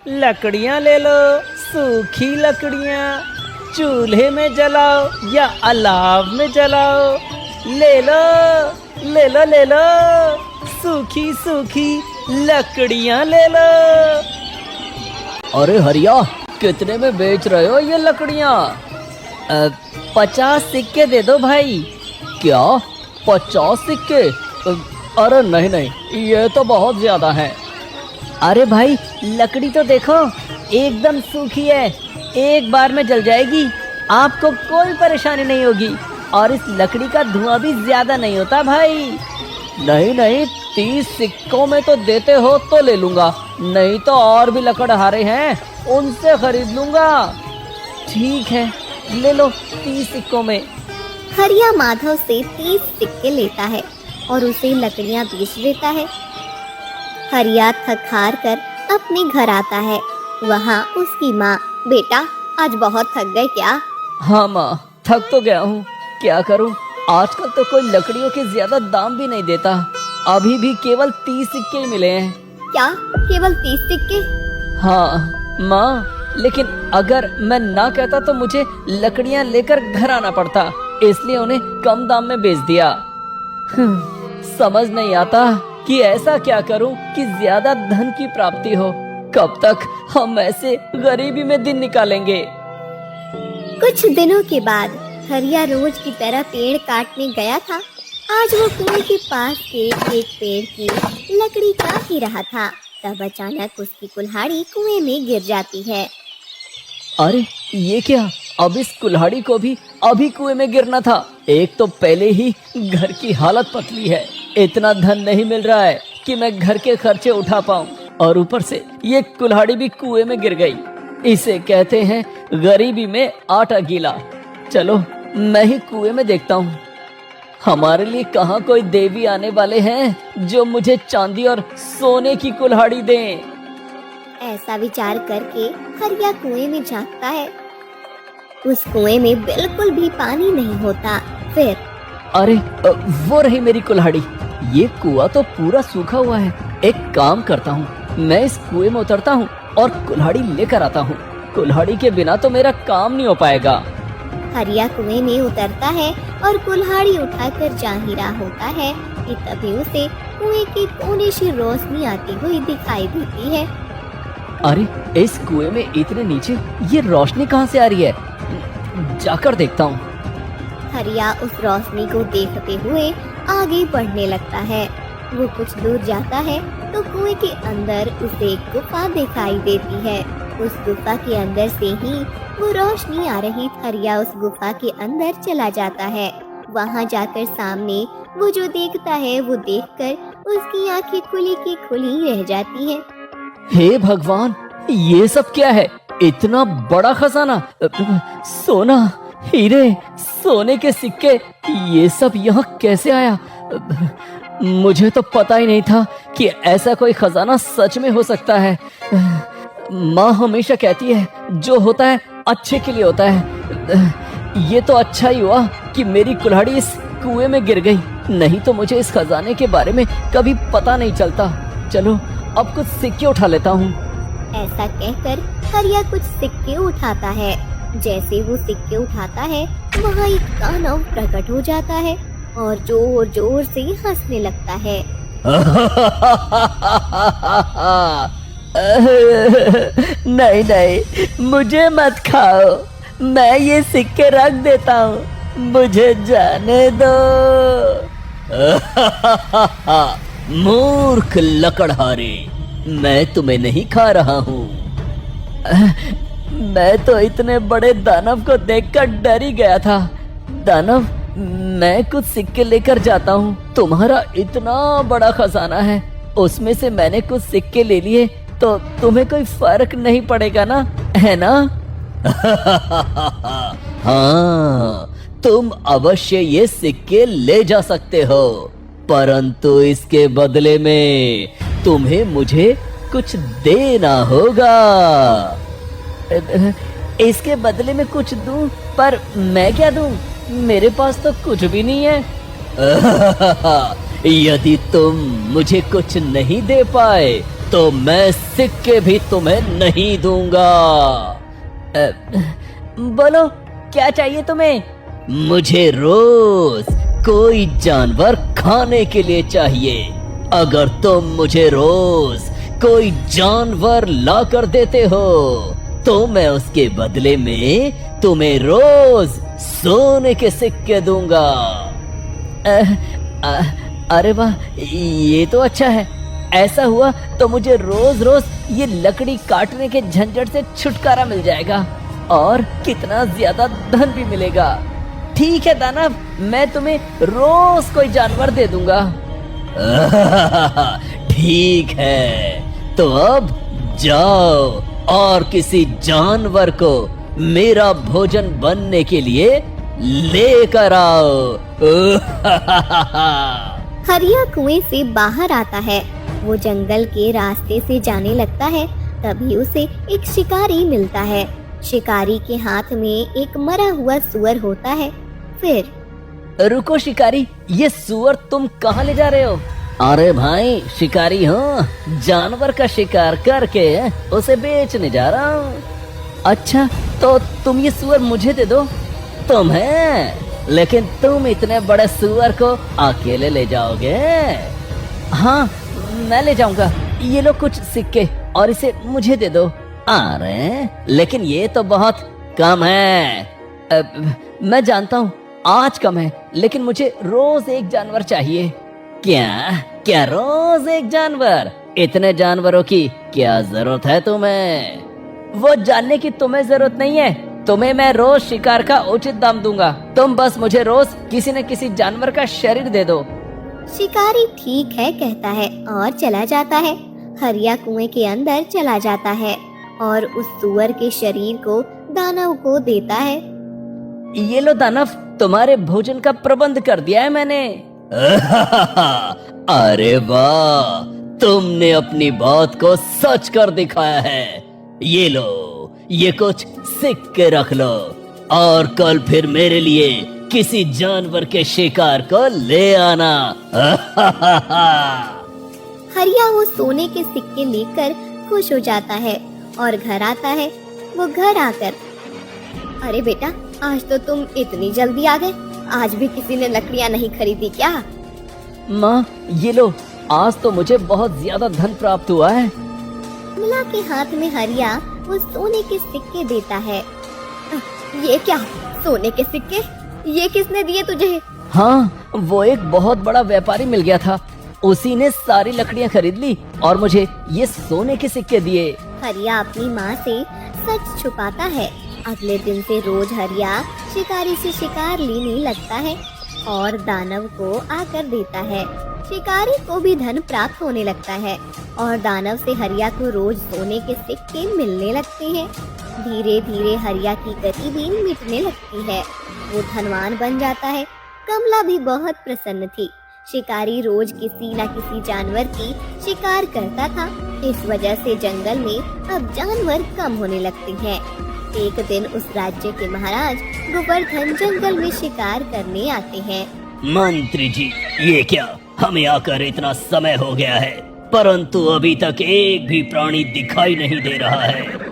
लकड़ियाँ ले लो, सूखी लकड़ियाँ, चूल्हे में जलाओ या अलाव में जलाओ। ले लो ले लो ले लो, सूखी सूखी लकड़ियाँ ले लो। अरे हरिया, कितने में बेच रहे हो ये लकड़ियाँ? 50 सिक्के दे दो भाई। क्या 50 सिक्के? अरे नहीं नहीं, ये तो बहुत ज्यादा है। अरे भाई लकड़ी तो देखो, एकदम सूखी है, एक बार में जल जाएगी, आपको कोई परेशानी नहीं होगी और इस लकड़ी का धुआं भी ज्यादा नहीं होता भाई। नहीं नहीं, 30 सिक्कों में तो देते हो तो ले लूंगा, नहीं तो और भी लकड़हारे हैं उनसे खरीद लूंगा। ठीक है, ले लो 30 सिक्कों में। हरिया माधव से 30 सिक्के लेता है और उसे लकड़ियां बेच देता है। हरिया थक हार कर अपने घर आता है। वहाँ उसकी माँ, बेटा आज बहुत थक गए क्या? हाँ माँ, थक तो गया हूँ, क्या करूँ, आजकल तो कोई लकड़ियों के ज्यादा दाम भी नहीं देता। अभी भी केवल 30 सिक्के ही मिले हैं। क्या केवल 30 सिक्के? हाँ माँ, लेकिन अगर मैं ना कहता तो मुझे लकड़ियाँ लेकर घर आना पड़ता, इसलिए उन्हें कम दाम में बेच दिया। समझ नहीं आता कि ऐसा क्या करूं कि ज्यादा धन की प्राप्ति हो। कब तक हम ऐसे गरीबी में दिन निकालेंगे? कुछ दिनों के बाद हरिया रोज की तरह पेड़ काटने गया था। आज वो कुएं के पास के एक पेड़ की लकड़ी काट ही रहा था, तब अचानक उसकी कुल्हाड़ी कुएं में गिर जाती है। अरे ये क्या, अब इस कुल्हाड़ी को भी अभी कुएं में गिरना था। एक तो पहले ही घर की हालत पतली है, इतना धन नहीं मिल रहा है कि मैं घर के खर्चे उठा पाऊं, और ऊपर से ये कुल्हाड़ी भी कुएं में गिर गई। इसे कहते हैं गरीबी में आटा गीला। चलो मैं ही कुएं में देखता हूँ, हमारे लिए कहाँ कोई देवी आने वाले हैं जो मुझे चांदी और सोने की कुल्हाड़ी दें। ऐसा विचार करके हरिया कुएं में झांकता है। उस कुएं में बिल्कुल भी पानी नहीं होता। फिर अरे वो रही मेरी कुल्हाड़ी। ये कुआं तो पूरा सूखा हुआ है। एक काम करता हूँ, मैं इस कुएं में उतरता हूँ और कुल्हाड़ी लेकर आता हूँ। कुल्हाड़ी के बिना तो मेरा काम नहीं हो पाएगा। हरिया कुएं में उतरता है और कुल्हाड़ी उठाकर जा ही रहा होता है कि तभी उसे कुएं के कोने से रोशनी आती हुई दिखाई देती है। अरे इस कुएं में इतने नीचे ये रोशनी कहाँ से आ रही है? जाकर देखता हूँ। हरिया उस रोशनी को देखते हुए आगे बढ़ने लगता है। वो कुछ दूर जाता है तो कुएं के अंदर उसे एक गुफा दिखाई देती है। उस गुफा के अंदर से ही वो रोशनी आ रही। हरिया उस गुफा के अंदर चला जाता है। वहाँ जाकर सामने वो जो देखता है वो देखकर उसकी आंखें खुली की खुली रह जाती हैं। हे भगवान, ये सब क्या है? इतना बड़ा खजाना, सोना, हीरे, सोने के सिक्के, ये सब यहाँ कैसे आया? मुझे तो पता ही नहीं था कि ऐसा कोई खजाना सच में हो सकता है। माँ हमेशा कहती है जो होता है अच्छे के लिए होता है। ये तो अच्छा ही हुआ कि मेरी कुल्हाड़ी इस कुएं में गिर गई, नहीं तो मुझे इस खजाने के बारे में कभी पता नहीं चलता। चलो अब कुछ सिक्के उठा लेता हूँ। ऐसा कहकर हरिया कुछ सिक्के उठाता है। जैसे वो सिक्के उठाता है वहाँ एक दानव प्रकट हो जाता है और जोर जोर से हंसने लगता है। नहीं नहीं, मुझे मत खाओ, मैं ये सिक्के रख देता हूँ, मुझे जाने दो। मूर्ख लकड़हारे, मैं तुम्हें नहीं खा रहा हूँ। मैं तो इतने बड़े दानव को देखकर डर ही गया था। दानव, मैं कुछ सिक्के लेकर जाता हूँ। तुम्हारा इतना बड़ा खजाना है, उसमें से मैंने कुछ सिक्के ले लिए तो तुम्हें कोई फर्क नहीं पड़ेगा ना, है ना? हाँ, तुम अवश्य ये सिक्के ले जा सकते हो, परंतु इसके बदले में तुम्हें मुझे कुछ देना होगा। इसके बदले में कुछ दूं? पर मैं क्या दूं? मेरे पास तो कुछ भी नहीं है। यदि तुम मुझे कुछ नहीं दे पाए तो मैं सिक्के भी तुम्हें नहीं दूंगा। बोलो क्या चाहिए तुम्हें? मुझे रोज कोई जानवर खाने के लिए चाहिए। अगर तुम मुझे रोज कोई जानवर ला कर देते हो तो मैं उसके बदले में तुम्हें रोज सोने के सिक्के दूंगा। अरे वाह, ये तो अच्छा है। ऐसा हुआ तो मुझे रोज रोज ये लकड़ी काटने के झंझट से छुटकारा मिल जाएगा और कितना ज्यादा धन भी मिलेगा। ठीक है दानव, मैं तुम्हें रोज कोई जानवर दे दूंगा। ठीक है, तो अब जाओ और किसी जानवर को मेरा भोजन बनने के लिए लेकर आओ। हरिया कुएं से बाहर आता है। वो जंगल के रास्ते से जाने लगता है। तभी उसे एक शिकारी मिलता है। शिकारी के हाथ में एक मरा हुआ सुअर होता है। फिर रुको शिकारी, ये सुअर तुम कहाँ ले जा रहे हो? अरे भाई, शिकारी हूँ, जानवर का शिकार करके उसे बेचने जा रहा हूँ। अच्छा, तो तुम ये सुअर मुझे दे दो। तुम्हें? लेकिन तुम इतने बड़े सुअर को अकेले ले जाओगे? हाँ, मैं ले जाऊंगा। ये लो कुछ सिक्के और इसे मुझे दे दो। अरे लेकिन ये तो बहुत कम है। मैं जानता हूँ आज कम है, लेकिन मुझे रोज एक जानवर चाहिए। क्या रोज एक जानवर? इतने जानवरों की क्या जरूरत है तुम्हें? वो जानने की तुम्हें जरूरत नहीं है। तुम्हें मैं रोज शिकार का उचित दाम दूंगा। तुम बस मुझे रोज किसी न किसी जानवर का शरीर दे दो। शिकारी ठीक है कहता है और चला जाता है। हरिया कुएं के अंदर चला जाता है और उस सुअर के शरीर को दानव को देता है। ये लो दानव, तुम्हारे भोजन का प्रबंध कर दिया है मैंने। अरे वाह, तुमने अपनी बात को सच कर दिखाया है। ये लो, ये कुछ सिक्के रख लो और कल फिर मेरे लिए किसी जानवर के शिकार को ले आना। हरिया वो सोने के सिक्के लेकर खुश हो जाता है और घर आता है। वो घर आकर, अरे बेटा, आज तो तुम इतनी जल्दी आ गए। आज भी किसी ने लकड़ियाँ नहीं खरीदी क्या? माँ, ये लो, आज तो मुझे बहुत ज्यादा धन प्राप्त हुआ है। मिला के हाथ में हरिया वो सोने के सिक्के देता है। ये क्या, सोने के सिक्के? ये किसने दिए तुझे? हाँ, वो एक बहुत बड़ा व्यापारी मिल गया था। उसी ने सारी लकड़ियाँ खरीद ली और मुझे ये सोने के सिक्के दिए। हरिया अपनी माँ से सच छुपाता है। अगले दिन से रोज हरिया शिकारी से शिकार लेने लगता है और दानव को आकर देता है। शिकारी को भी धन प्राप्त होने लगता है और दानव से हरिया को रोज सोने के सिक्के मिलने लगते हैं। धीरे धीरे हरिया की गरीबी मिटने लगती है। वो धनवान बन जाता है। कमला भी बहुत प्रसन्न थी। शिकारी रोज किसी न किसी जानवर की शिकार करता था। इस वजह से जंगल में अब जानवर कम होने लगते हैं। एक दिन उस राज्य के महाराज गोवर्धन जंगल में शिकार करने आते हैं। मंत्री जी, ये क्या, हमें आकर इतना समय हो गया है परंतु अभी तक एक भी प्राणी दिखाई नहीं दे रहा है।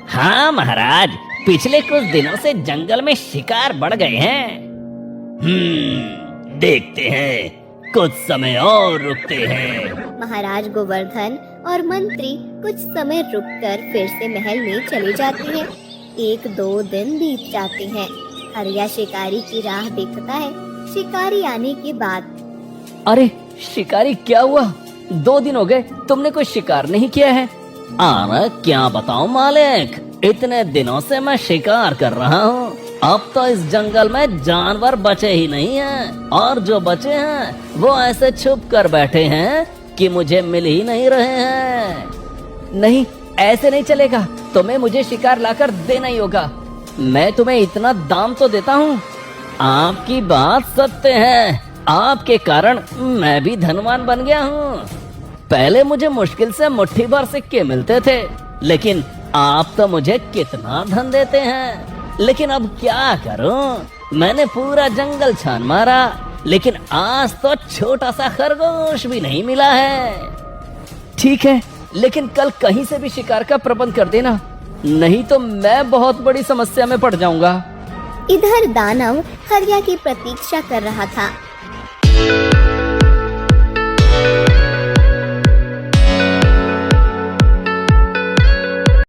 हाँ महाराज, पिछले कुछ दिनों से जंगल में शिकार बढ़ गए हैं। देखते हैं, कुछ समय और रुकते हैं। महाराज गोवर्धन और मंत्री कुछ समय रुककर फिर से महल में चले जाते हैं। 1-2 दिन बीत जाते हैं। हरिया शिकारी की राह देखता है। शिकारी आने के बाद, अरे शिकारी, क्या हुआ? 2 दिन हो गए, तुमने कोई शिकार नहीं किया है। अरे क्या बताऊं मालिक, इतने दिनों से मैं शिकार कर रहा हूँ। अब तो इस जंगल में जानवर बचे ही नहीं हैं और जो बचे हैं वो ऐसे छुप कर बैठे हैं कि मुझे मिल ही नहीं रहे हैं। नहीं, ऐसे नहीं चलेगा। तुम्हें मुझे शिकार लाकर देना ही होगा। मैं तुम्हें इतना दाम तो देता हूँ। आपकी बात सत्य है। आपके कारण मैं भी धनवान बन गया हूँ। पहले मुझे मुश्किल से मुट्ठी भर सिक्के मिलते थे, लेकिन आप तो मुझे कितना धन देते हैं। लेकिन अब क्या करूं? मैंने पूरा जंगल छान मारा, लेकिन आज तो छोटा सा खरगोश भी नहीं मिला है। ठीक है, लेकिन कल कहीं से भी शिकार का प्रबंध कर देना, नहीं तो मैं बहुत बड़ी समस्या में पड़ जाऊंगा। इधर दानव हरिया की प्रतीक्षा कर रहा था।